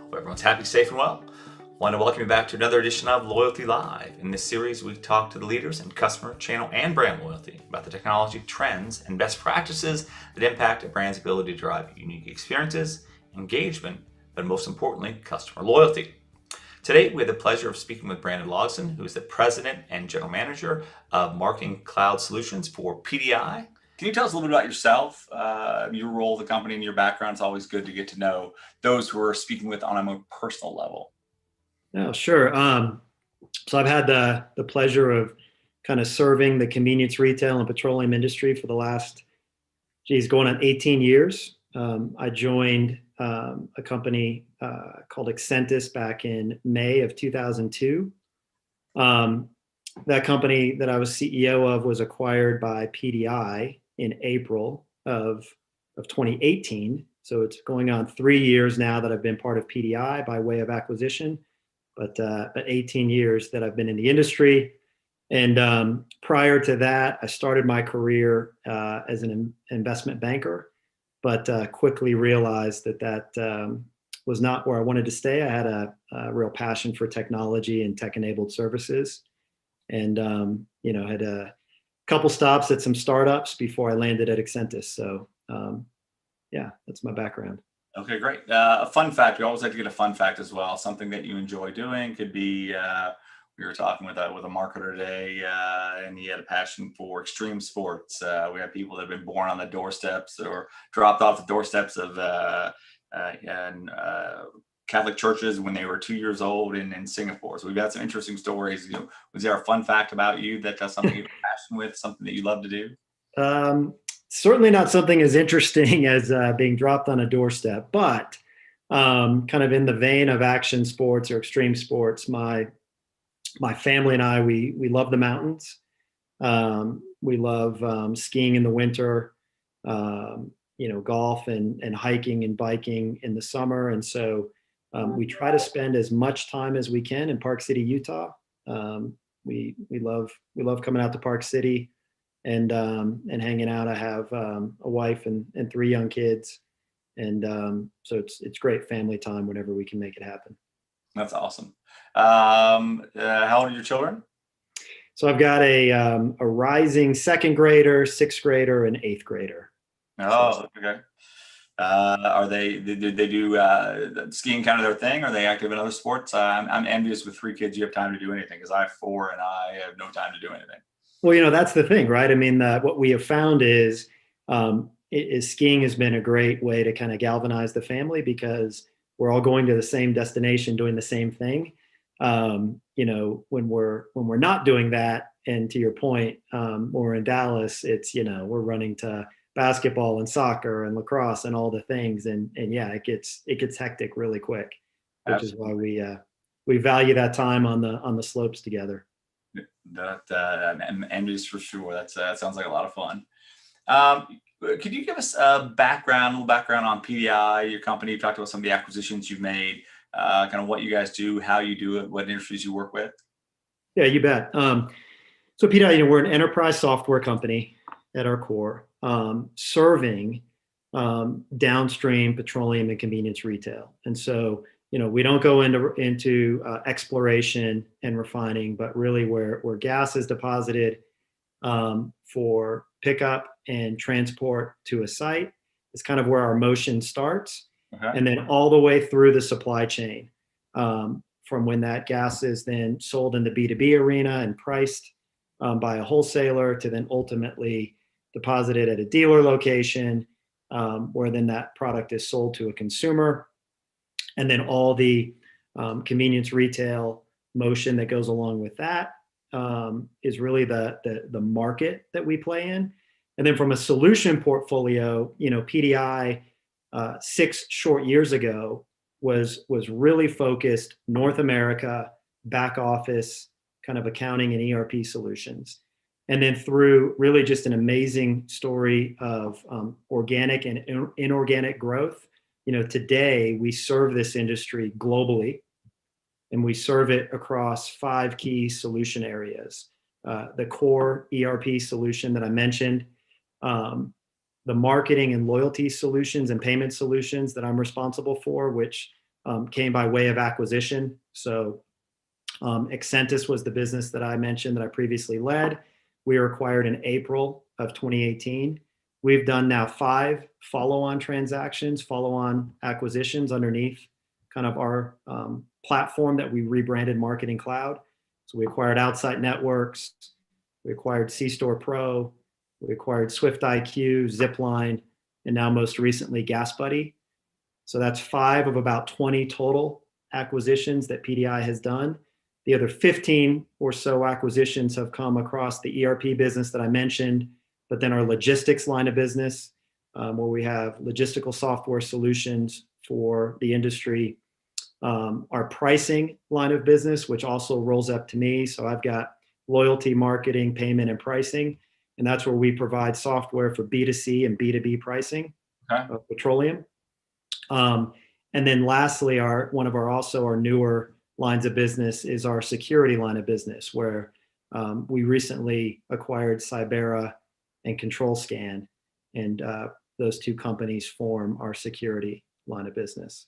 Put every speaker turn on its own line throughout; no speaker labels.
Hope everyone's happy, safe, and well. I want to welcome you back to another edition of Loyalty Live. In this series, we talk to the leaders in customer, channel, and brand loyalty about the technology, trends, and best practices that impact a brand's ability to drive unique experiences, engagement, but most importantly, customer loyalty. Today, we have the pleasure of speaking with Brandon Logsdon, who is the President and General Manager of Marketing Cloud Solutions for PDI. Can you tell us a little bit about yourself, your role, the company, and your background? It's always good to get to know those who are speaking with on a more personal level.
Oh, sure. So I've had the pleasure of kind of serving the convenience retail and petroleum industry for the last, going on 18 years. I joined a company called Excentis back in May of 2002. That company that I was CEO of was acquired by PDI in April of 2018. So it's going on 3 years now that I've been part of PDI by way of acquisition, but 18 years that I've been in the industry. And prior to that, I started my career as an investment banker, but quickly realized that was not where I wanted to stay. I had a real passion for technology and tech-enabled services, and had a couple stops at some startups before I landed at Excentis. So that's my background.
Okay, great. A fun fact. We always like to get a fun fact as well. Something that you enjoy doing. Could be we were talking with a marketer today, and he had a passion for extreme sports. We have people that have been born on the doorsteps or dropped off the doorsteps of Catholic churches when they were 2 years old in Singapore. So we've got some interesting stories. Was there a fun fact about you that's something you're passionate with, something that you love to do?
Certainly not something as interesting as being dropped on a doorstep, but kind of in the vein of action sports or extreme sports, my family and I, we love the mountains. We love skiing in the winter, golf and hiking and biking in the summer. And so we try to spend as much time as we can in Park City, Utah. We love coming out to Park City and hanging out. I have a wife and 3 young kids, and so it's great family time whenever we can make it happen.
That's awesome. How old are your children?
So I've got a rising 2nd grader, 6th grader, and 8th grader.
Oh, okay. Are they do skiing kind of their thing? Are they active in other sports? I'm envious with 3 kids. You have time to do anything, because I have 4 and I have no time to do anything.
Well, that's the thing, right? I mean, what we have found is skiing has been a great way to kind of galvanize the family, because we're all going to the same destination, doing the same thing. When we're not doing that, and to your point, when we're in Dallas, it's we're running to basketball and soccer and lacrosse and all the things, and it gets hectic really quick, which Absolutely. Is why we value that time on the slopes together.
That I'm envious for sure. That sounds like a lot of fun. Could you give us a little background on PDI, your company? You talked about some of the acquisitions you've made, kind of what you guys do, how you do it, what industries you work with.
Yeah, you bet. So PDI, we're an enterprise software company at our core, serving downstream petroleum and convenience retail. And so, we don't go into exploration and refining, but really where gas is deposited for pickup and transport to a site is kind of where our motion starts. Okay. And then all the way through the supply chain, from when that gas is then sold in the B2B arena and priced by a wholesaler, to then ultimately deposited at a dealer location, where then that product is sold to a consumer. And then all the convenience retail motion that goes along with that is really the market that we play in. And then from a solution portfolio, PDI 6 short years ago was really focused North America, back office, kind of accounting and ERP solutions. And then through really just an amazing story of organic and inorganic growth, today we serve this industry globally, and we serve it across 5 key solution areas. The core ERP solution that I mentioned, the marketing and loyalty solutions and payment solutions that I'm responsible for, which came by way of acquisition. So Excentis was the business that I mentioned that I previously led. We were acquired in April of 2018. We've done now 5 follow-on transactions, follow-on acquisitions underneath kind of our platform that we rebranded Marketing Cloud. So we acquired Outside Networks, we acquired C-Store Pro, we acquired Swift IQ, Zipline, and now most recently GasBuddy. So that's 5 of about 20 total acquisitions that PDI has done. The other 15 or so acquisitions have come across the ERP business that I mentioned, but then our logistics line of business, where we have logistical software solutions for the industry. Our pricing line of business, which also rolls up to me. So I've got loyalty, marketing, payment, and pricing. And that's where we provide software for B2C and B2B pricing of petroleum. And then lastly, one of our newer lines of business is our security line of business, where we recently acquired Cybera and Control Scan, and those 2 companies form our security line of business.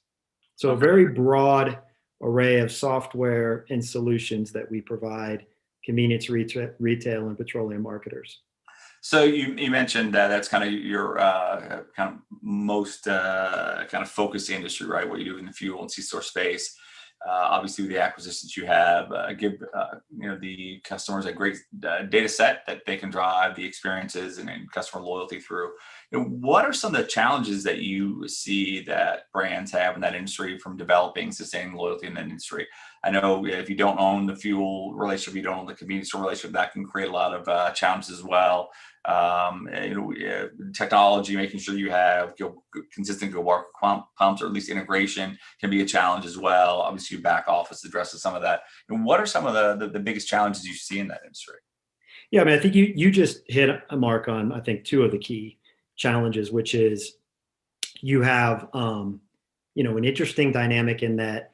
So a very broad array of software and solutions that we provide convenience retail and petroleum marketers.
So you mentioned that that's kind of your kind of most kind of focused industry, right? What you do in the fuel and C-store space. Obviously, with the acquisitions you have, give the customers a great data set that they can drive the experiences and customer loyalty through. What are some of the challenges that you see that brands have in that industry from developing, sustaining loyalty in that industry? I know if you don't own the fuel relationship, you don't own the convenience store relationship, that can create a lot of challenges as well. Technology, making sure you have consistent go-to-market pumps, or at least integration, can be a challenge as well. Obviously, your back office addresses some of that. And what are some of the biggest challenges you see in that industry?
Yeah, I mean, I think you just hit a mark on, I think, 2 of the key challenges, which is you have an interesting dynamic in that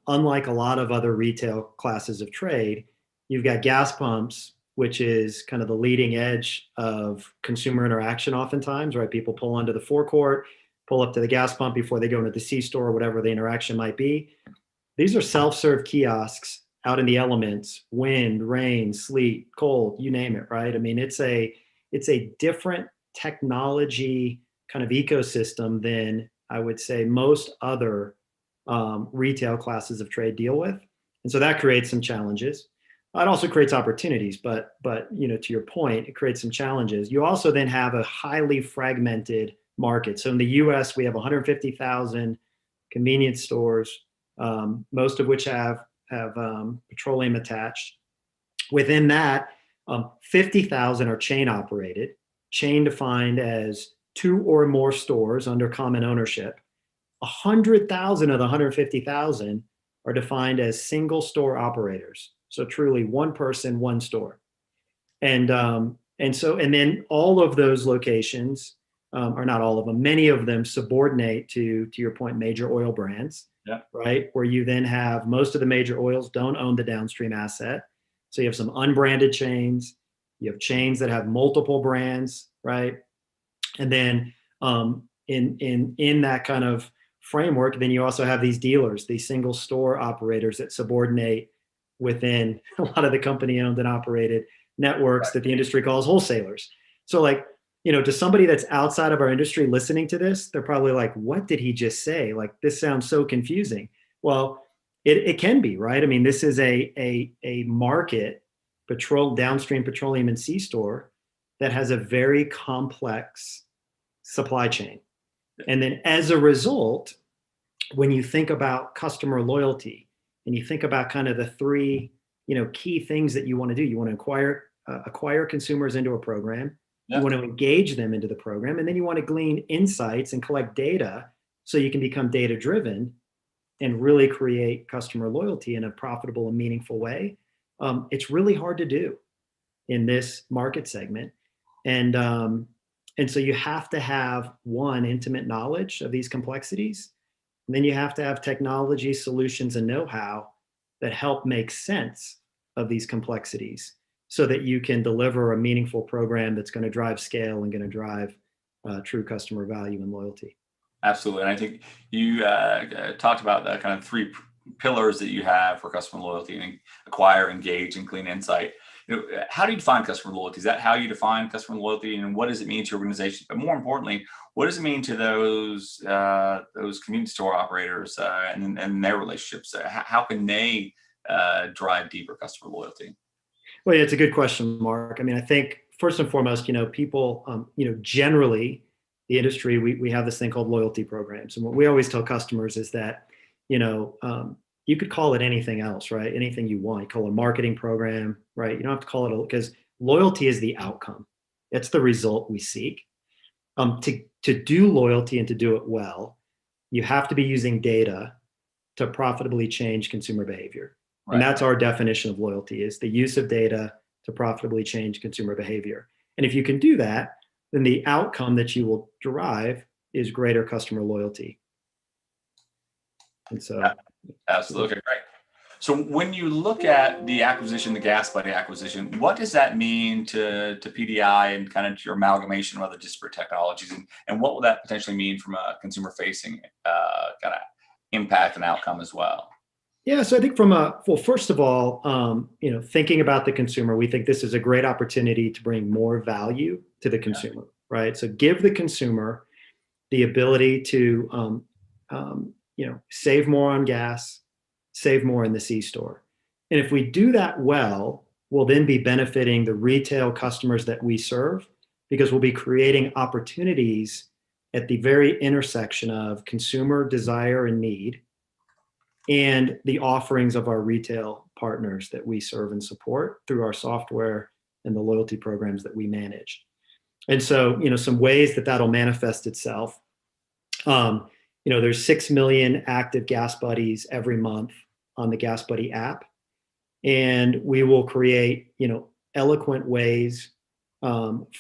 unlike a lot of other retail classes of trade, you've got gas pumps, which is kind of the leading edge of consumer interaction oftentimes, right? People pull onto the forecourt, pull up to the gas pump before they go into the C-store, or whatever the interaction might be. These are self-serve kiosks out in the elements, wind, rain, sleet, cold, you name it, right? I mean, it's a different technology kind of ecosystem than I would say most other retail classes of trade deal with. And so that creates some challenges. It also creates opportunities, but to your point, it creates some challenges. You also then have a highly fragmented market. So in the U.S., we have 150,000 convenience stores, most of which have petroleum attached. Within that, 50,000 are chain operated, chain defined as 2 or more stores under common ownership. 100,000 of the 150,000 are defined as single store operators. So truly one person, one store. And then all of those locations, or not all of them, many of them subordinate to your point, major oil brands, right? Where you then have most of the major oils don't own the downstream asset. So you have some unbranded chains, you have chains that have multiple brands, right? And then in that kind of framework, then you also have these dealers, these single store operators that subordinate within a lot of the company owned and operated networks that the industry calls wholesalers. So to somebody that's outside of our industry listening to this, they're probably like, what did he just say? Like, this sounds so confusing. Well, it can be, right? I mean, this is a market, downstream petroleum and C-store, that has a very complex supply chain. And then as a result, when you think about customer loyalty and you think about kind of the 3, key things that you want to do, you want to acquire consumers into a program, you want to engage them into the program, and then you want to glean insights and collect data so you can become data driven and really create customer loyalty in a profitable and meaningful way. It's really hard to do in this market segment. And so you have to have, one, intimate knowledge of these complexities. And then you have to have technology, solutions, and know-how that help make sense of these complexities so that you can deliver a meaningful program that's going to drive scale and going to drive true customer value and loyalty.
Absolutely. And I think you talked about the kind of three pillars that you have for customer loyalty: and acquire, engage, and clean insight. How do you define customer loyalty? Is that how you define customer loyalty, and what does it mean to your organization? But more importantly, what does it mean to those convenience store operators and their relationships? How can they drive deeper customer loyalty?
Well, yeah, it's a good question, Mark. I mean, I think first and foremost, people, generally the industry, we have this thing called loyalty programs. And what we always tell customers is that, you could call it anything else, right? Anything you want. You call it a marketing program, right? You don't have to call it because loyalty is the outcome. It's the result we seek. To do loyalty and to do it well, you have to be using data to profitably change consumer behavior. And
Right.
that's our definition of loyalty, is the use of data to profitably change consumer behavior. And if you can do that, then the outcome that you will derive is greater customer loyalty. And so,
Absolutely. Okay, great. So when you look at the acquisition, the Gas Buddy acquisition, what does that mean to PDI and kind of your amalgamation of other disparate technologies? And what will that potentially mean from a consumer facing kind of impact and outcome as well?
yeah, so I think well, first of all, thinking about the consumer, we think this is a great opportunity to bring more value to the
Yeah.
consumer, right? So give the consumer the ability to, save more on gas, save more in the C store. And if we do that well, we'll then be benefiting the retail customers that we serve, because we'll be creating opportunities at the very intersection of consumer desire and need and the offerings of our retail partners that we serve and support through our software and the loyalty programs that we manage. And so, some ways that that'll manifest itself. There's 6 million active Gas Buddies every month on the Gas Buddy app, and we will create, eloquent ways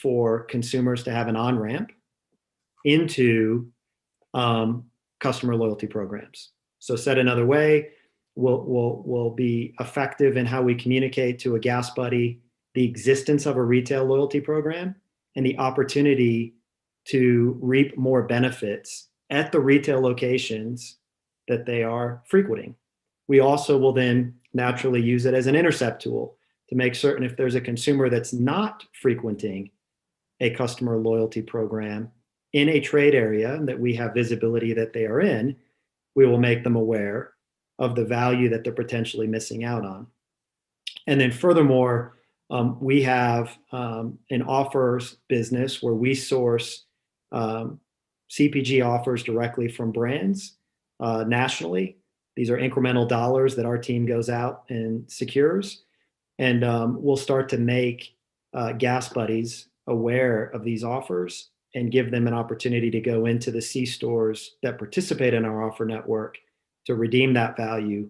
for consumers to have an on ramp into customer loyalty programs. So said another way, we'll be effective in how we communicate to a Gas Buddy the existence of a retail loyalty program and the opportunity to reap more benefits at the retail locations that they are frequenting. We also will then naturally use it as an intercept tool to make certain if there's a consumer that's not frequenting a customer loyalty program in a trade area that we have visibility that they are in, we will make them aware of the value that they're potentially missing out on. And then furthermore, we have an offers business where we source CPG offers directly from brands nationally. These are incremental dollars that our team goes out and secures. And we'll start to make Gas Buddies aware of these offers and give them an opportunity to go into the C stores that participate in our offer network to redeem that value,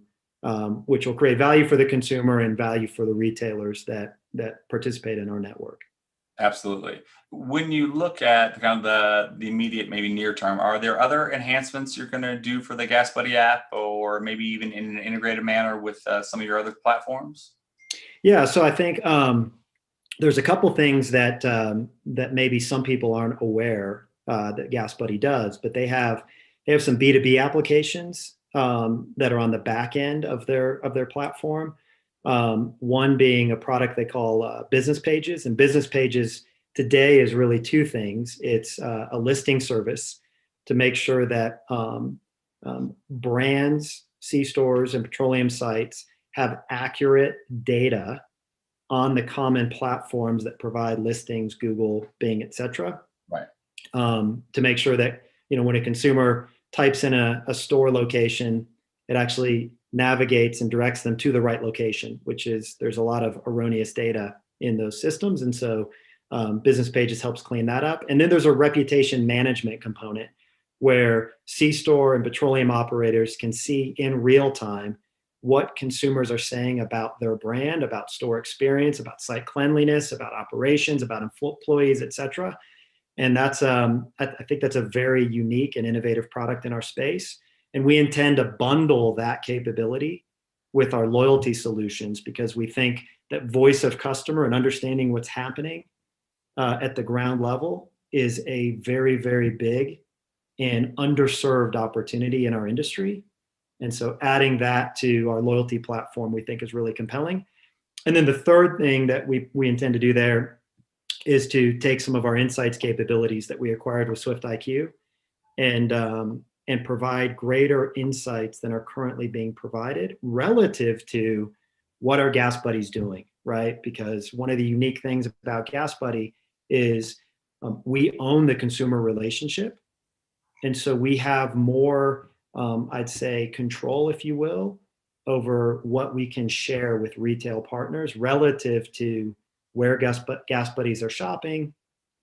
which will create value for the consumer and value for the retailers that participate in our network.
Absolutely. When you look at the kind of the immediate, maybe near term, are there other enhancements you're going to do for the Gas Buddy app, or maybe even in an integrated manner with some of your other platforms?
Yeah, so I think there's a couple things that maybe some people aren't aware that Gas Buddy does, but they have some B2B applications that are on the back end of their platform. One being a product they call Business Pages, and Business Pages today is really two things. It's a listing service to make sure that brands, C stores, and petroleum sites have accurate data on the common platforms that provide listings, Google, Bing, et cetera.
Right.
To make sure that, when a consumer types in a store location, it actually navigates and directs them to the right location, which is, there's a lot of erroneous data in those systems. And so Business Pages helps clean that up. And then there's a reputation management component where C-store and petroleum operators can see in real time what consumers are saying about their brand, about store experience, about site cleanliness, about operations, about employees, et cetera. And that's, I think that's a very unique and innovative product in our space. And we intend to bundle that capability with our loyalty solutions, because we think that voice of customer and understanding what's happening at the ground level is a very, very big and underserved opportunity in our industry. And so adding that to our loyalty platform, we think is really compelling. And then the third thing that we intend to do there is to take some of our insights capabilities that we acquired with Swift IQ and provide greater insights than are currently being provided relative to what our Gas Buddy's doing, right? Because one of the unique things about Gas Buddy is we own the consumer relationship. And so we have more, I'd say, control, if you will, over what we can share with retail partners relative to where gas buddies are shopping,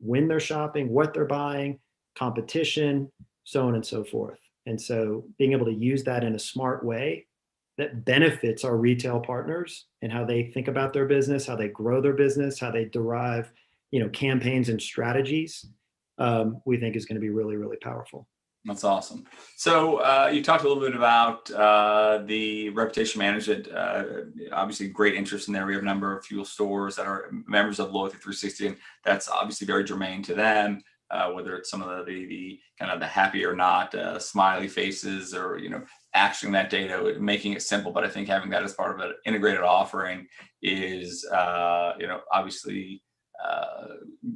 when they're shopping, what they're buying, competition, so on and so forth. And so being able to use that in a smart way that benefits our retail partners and how they think about their business, how they grow their business, how they derive, campaigns and strategies, we think is going to be really, really powerful.
That's awesome. So you talked a little bit about the reputation management. Obviously, great interest in there. We have a number of fuel stores that are members of Loyalty 360, and that's obviously very germane to them. Whether it's some of the kind of the happy or not smiley faces, or actioning that data, making it simple. But I think having that as part of an integrated offering is obviously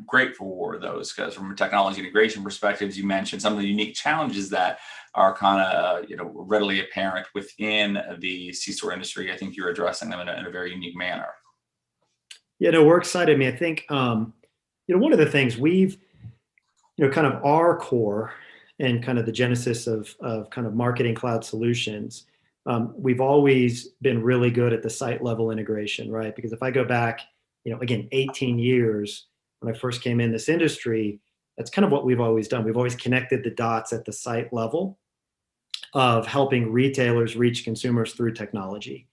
great for those, because from a technology integration perspective, you mentioned some of the unique challenges that are kind of readily apparent within the C-store industry. I think you're addressing them in a very unique manner.
Yeah, no, we're excited. I mean, I think one of the things we've kind of our core and kind of the genesis of kind of marketing cloud solutions, we've always been really good at the site level integration, right? Because if I go back, again, 18 years when I first came in this industry, that's kind of what we've always done. We've always connected the dots at the site level of helping retailers reach consumers through technology.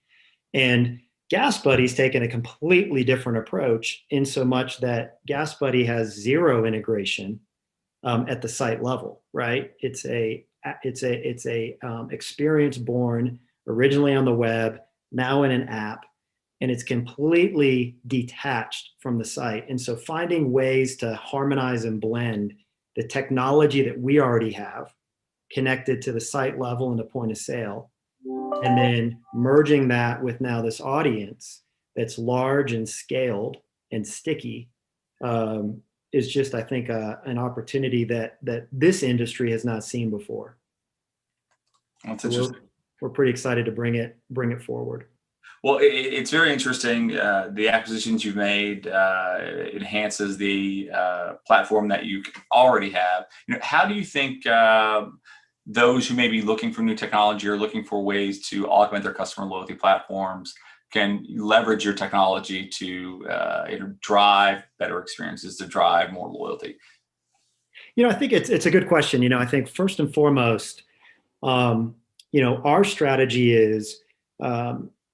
And Gas Buddy's taken a completely different approach, in so much that Gas Buddy has zero integration at the site level, right? It's a experience born originally on the web, now in an app, and it's completely detached from the site. And so finding ways to harmonize and blend the technology that we already have connected to the site level and the point of sale, and then merging that with now this audience that's large and scaled and sticky, is just, I think, an opportunity that this industry has not seen before.
That's interesting.
We're pretty excited to bring it forward.
Well, it's very interesting. The acquisitions you've made enhances the platform that you already have. How do you think those who may be looking for new technology or looking for ways to augment their customer loyalty platforms can leverage your technology to drive better experiences, to drive more loyalty?
I think it's a good question. I think first and foremost, our strategy is,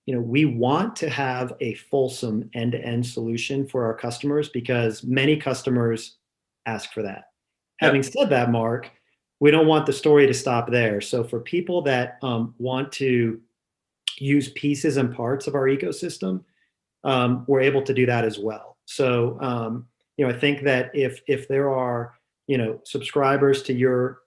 we want to have a fulsome end-to-end solution for our customers, because many customers ask for that. Yep. Having said that, Mark, we don't want the story to stop there. So for people that want to use pieces and parts of our ecosystem, we're able to do that as well. So, I think that if there are, subscribers to your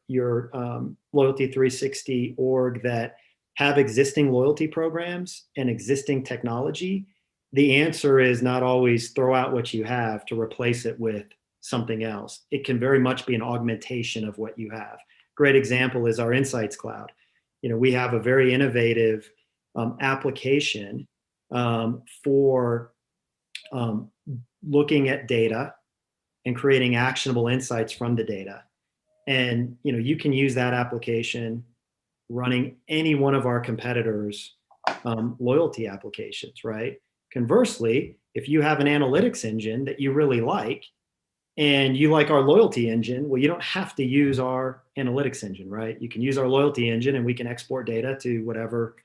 Loyalty 360 org that have existing loyalty programs and existing technology, the answer is not always throw out what you have to replace it with something else. It can very much be an augmentation of what you have. Great example is our Insights Cloud. We have a very innovative application for looking at data and creating actionable insights from the data. And you can use that application running any one of our competitors' loyalty applications, right? Conversely, if you have an analytics engine that you really like, and you like our loyalty engine, well, you don't have to use our analytics engine, right? You can use our loyalty engine, and we can export data to whatever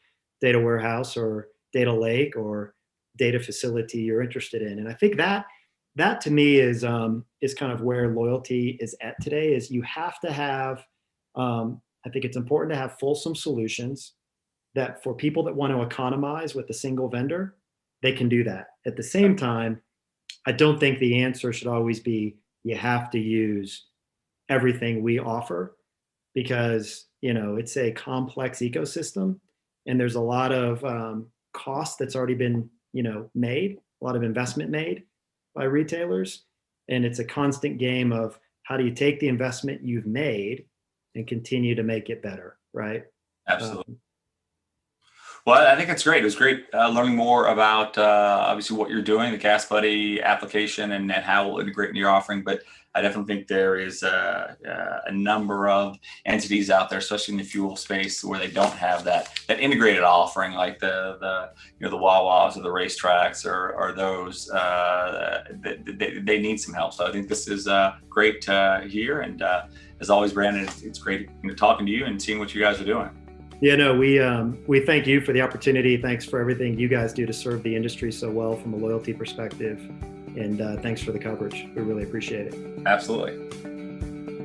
data warehouse or data lake or data facility you're interested in. And I think that to me is kind of where loyalty is at today. Is you have to have, I think it's important to have fulsome solutions that for people that want to economize with a single vendor, they can do that. At the same time, I don't think the answer should always be you have to use everything we offer. because, it's a complex ecosystem, and there's a lot of cost that's already been, made, a lot of investment made by retailers. And it's a constant game of how do you take the investment you've made and continue to make it better, right?
Absolutely. Well, I think it's great. It was great learning more about obviously what you're doing, the Gas Buddy application, and how it will integrate into your offering. But I definitely think there is a number of entities out there, especially in the fuel space, where they don't have that integrated offering, like the Wawas or the racetracks or those. They need some help. So I think this is great here. And as always, Brandon, it's great talking to you and seeing what you guys are doing.
Yeah, no, we thank you for the opportunity. Thanks for everything you guys do to serve the industry so well from a loyalty perspective. And thanks for the coverage. We really appreciate it.
Absolutely.